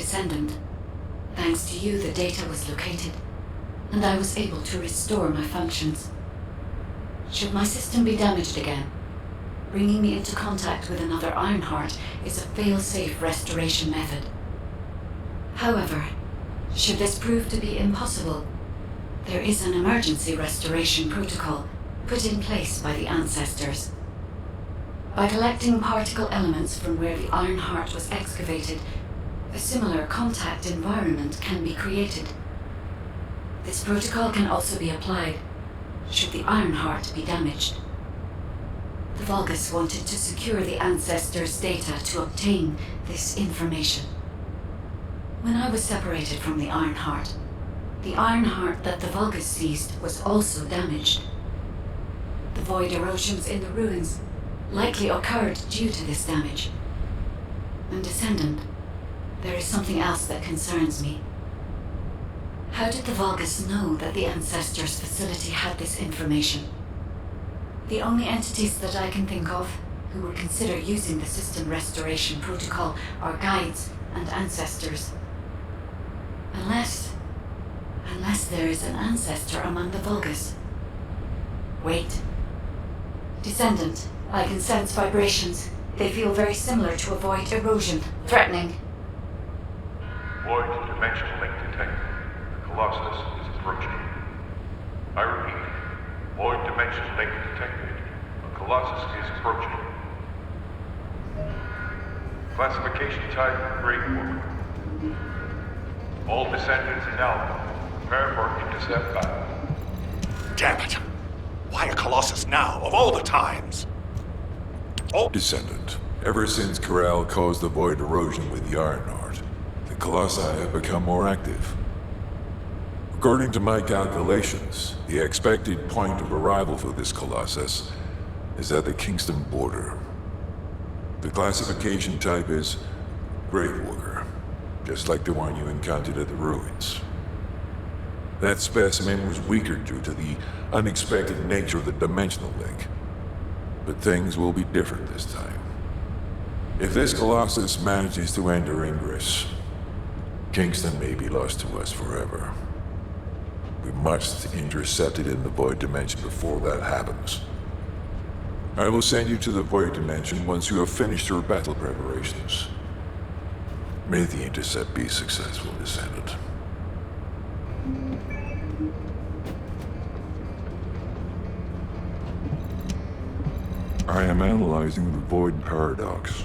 Descendant. Thanks to you, the data was located, and I was able to restore my functions. Should my system be damaged again, bringing me into contact with another Ironheart is a fail-safe restoration method. However, should this prove to be impossible, there is an emergency restoration protocol put in place by the ancestors. By collecting particle elements from where the Ironheart was excavated, a similar contact environment can be created. This protocol can also be applied should the Ironheart be damaged. The Vulgus wanted to secure the ancestors' data to obtain this information. When I was separated from the Ironheart that the Vulgus seized was also damaged. The void erosions in the ruins likely occurred due to this damage. And Descendant, there is something else that concerns me. How did the Vulgus know that the Ancestors' facility had this information? The only entities that I can think of who would consider using the system restoration protocol are guides and ancestors. Unless there is an ancestor among the Vulgus. Wait. Descendant, I can sense vibrations. They feel very similar to a void erosion. Threatening. Void dimension link detected. The Colossus is approaching. I repeat, void dimension link detected. The Colossus is approaching. Classification type, Great Work. All descendants in Alpha. Prepare for intercept battle. Damn it! Why a Colossus now, of all the times? Oh, Descendant, ever since Corral caused the void erosion with the Ironheart, the Colossi have become more active. According to my calculations, the expected point of arrival for this Colossus is at the Kingston border. The classification type is Grave Worker, just like the one you encountered at the ruins. That specimen was weaker due to the unexpected nature of the dimensional link. But things will be different this time. If this Colossus manages to enter Ingress, Kingston may be lost to us forever. We must intercept it in the Void Dimension before that happens. I will send you to the Void Dimension once you have finished your battle preparations. May the intercept be successful, Descendant. I am analyzing the Void Paradox.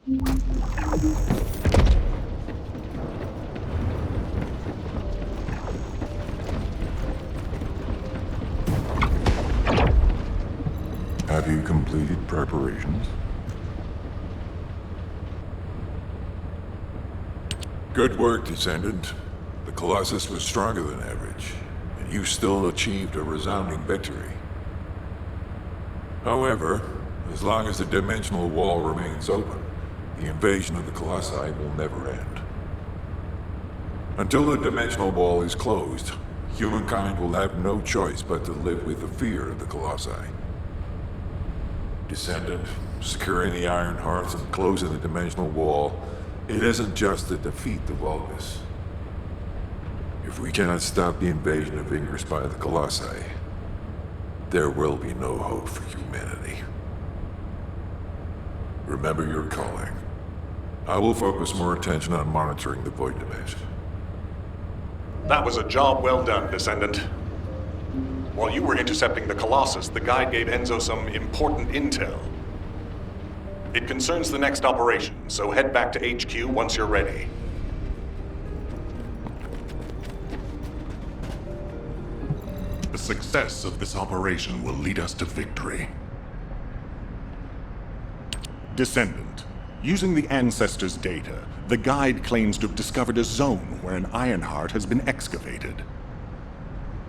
Have you completed preparations? Good work, Descendant. The Colossus was stronger than average, and you still achieved a resounding victory. However, as long as the dimensional wall remains open, the invasion of the Colossi will never end. Until the dimensional wall is closed, humankind will have no choice but to live with the fear of the Colossi. Descendant, securing the Iron Hearth and closing the dimensional wall, it isn't just to defeat the Vulgus. If we cannot stop the invasion of Ingress by the Colossi, there will be no hope for humanity. Remember your calling. I will focus more attention on monitoring the Void Dimension. That was a job well done, Descendant. While you were intercepting the Colossus, the guide gave Enzo some important intel. It concerns the next operation, so head back to HQ once you're ready. The success of this operation will lead us to victory. Descendant, using the Ancestors' data, the guide claims to have discovered a zone where an Ironheart has been excavated.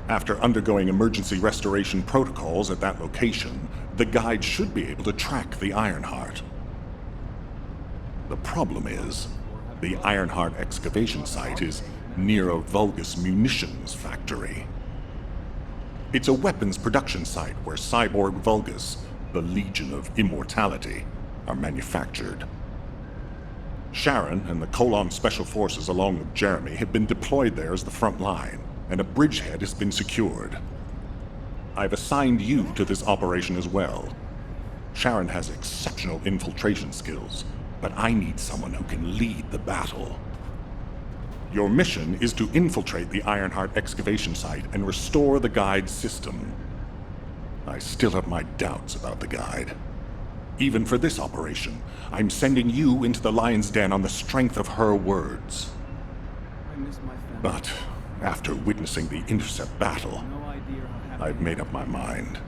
After undergoing emergency restoration protocols at that location, the guide should be able to track the Ironheart. The problem is, the Ironheart excavation site is near a Vulgus munitions factory. It's a weapons production site where cyborg Vulgus, the Legion of Immortality, are manufactured. Sharon and the Colon Special Forces along with Jeremy have been deployed there as the front line, and a bridgehead has been secured. I've assigned you to this operation as well. Sharon has exceptional infiltration skills, but I need someone who can lead the battle. Your mission is to infiltrate the Ironheart excavation site and restore the guide's system. I still have my doubts about the guide. Even for this operation, I'm sending you into the Lion's Den on the strength of her words. But after witnessing the intercept battle, I've made up my mind.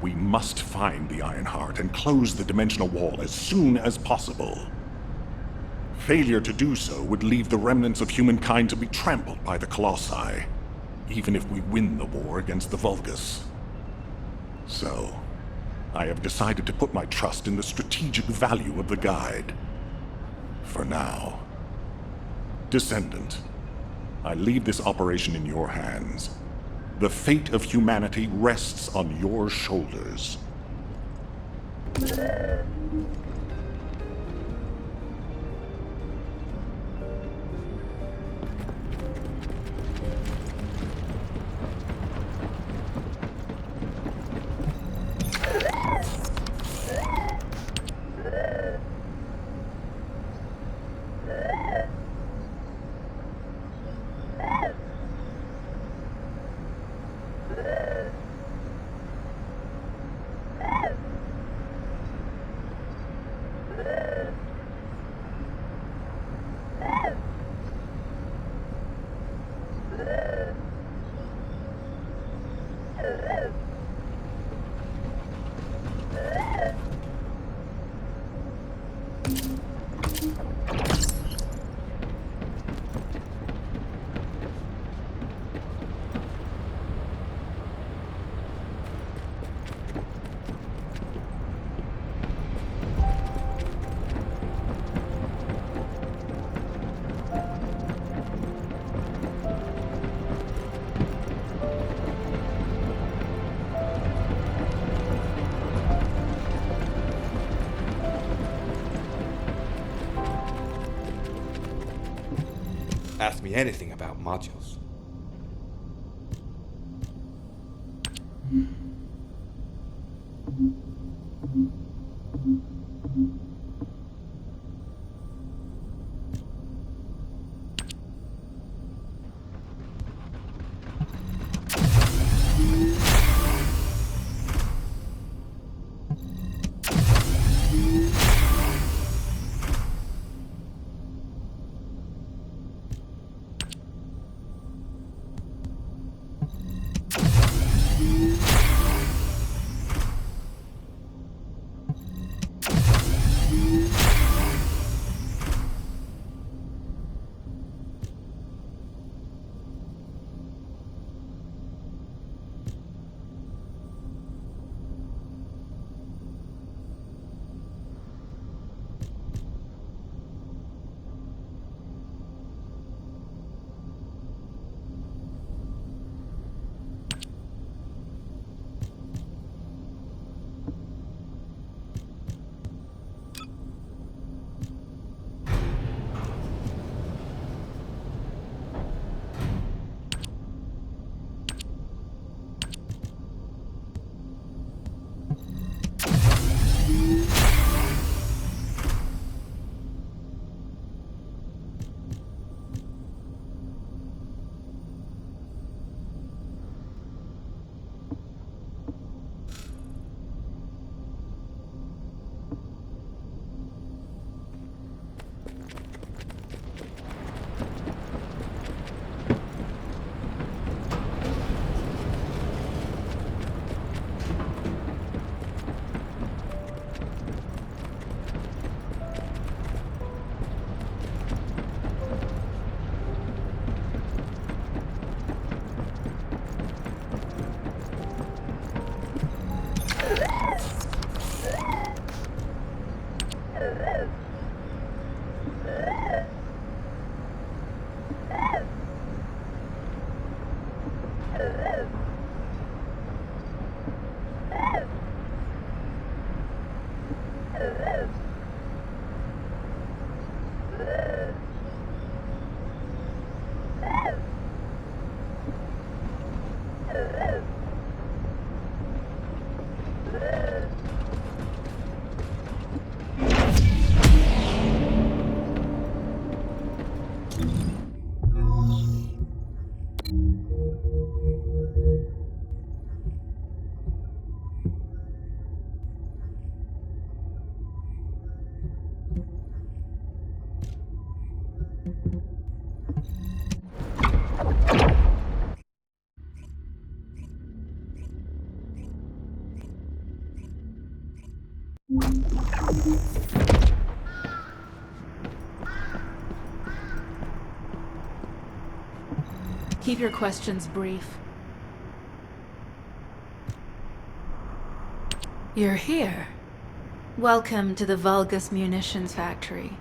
We must find the Ironheart and close the dimensional wall as soon as possible. Failure to do so would leave the remnants of humankind to be trampled by the Colossi, even if we win the war against the Vulgus. So, I have decided to put my trust in the strategic value of the guide. For now. Descendant, I leave this operation in your hands. The fate of humanity rests on your shoulders. Ask me anything about modules. Keep your questions brief. You're here. Welcome to the Vulgus Munitions Factory.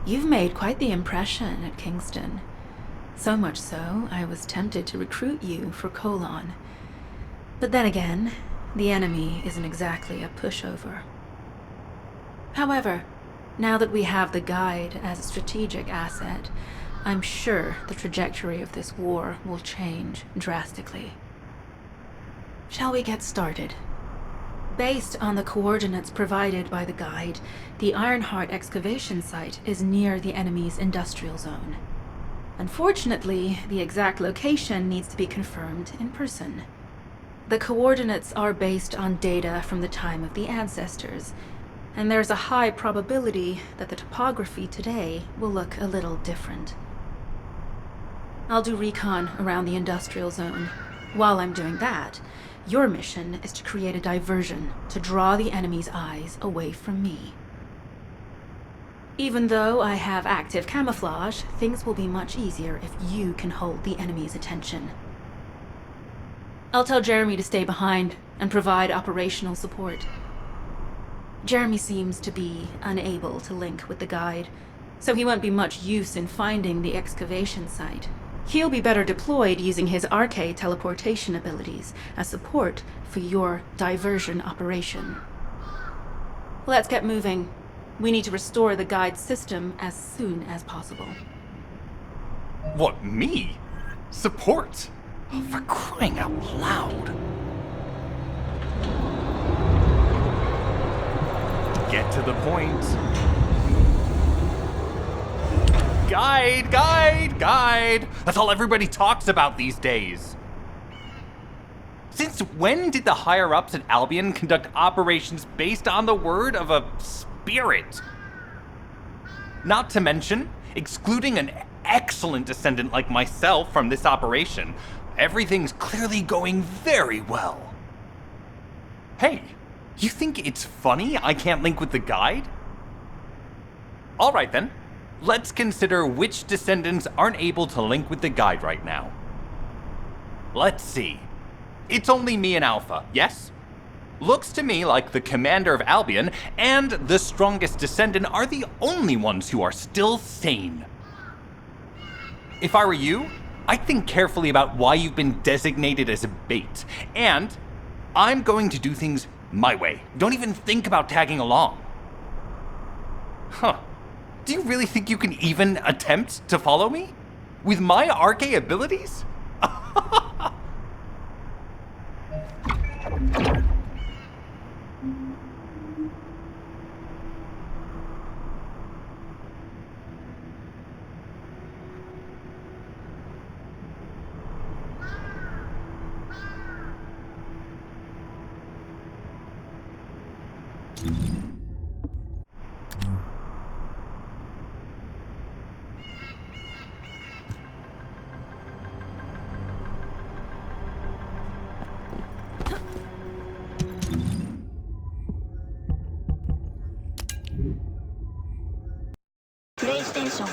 You've made quite the impression at Kingston. So much so, I was tempted to recruit you for Colon. But then again, the enemy isn't exactly a pushover. However, now that we have the Guide as a strategic asset, I'm sure the trajectory of this war will change drastically. Shall we get started? Based on the coordinates provided by the Guide, the Ironheart excavation site is near the enemy's industrial zone. Unfortunately, the exact location needs to be confirmed in person. The coordinates are based on data from the time of the ancestors, and there's a high probability that the topography today will look a little different. I'll do recon around the industrial zone. While I'm doing that, your mission is to create a diversion to draw the enemy's eyes away from me. Even though I have active camouflage, things will be much easier if you can hold the enemy's attention. I'll tell Jeremy to stay behind and provide operational support. Jeremy seems to be unable to link with the Guide, so he won't be much use in finding the excavation site. He'll be better deployed using his arcade teleportation abilities as support for your diversion operation. Let's get moving. We need to restore the Guide's system as soon as possible. What, me? Support? Oh, for crying out loud. Get to the point. Guide! That's all everybody talks about these days. Since when did the higher-ups at Albion conduct operations based on the word of a spirit? Not to mention, excluding an excellent descendant like myself from this operation, everything's clearly going very well. Hey, You think it's funny I can't link with the guide? Alright then. Let's consider which descendants aren't able to link with the guide right now. Let's see. It's only me and Alpha, yes? Looks to me like the commander of Albion and the strongest descendant are the only ones who are still sane. If I were you, I'd think carefully about why you've been designated as a bait, and I'm going to do things my way. Don't even think about tagging along. Huh. Do you really think you can even attempt to follow me? With my arcane abilities? PlayStation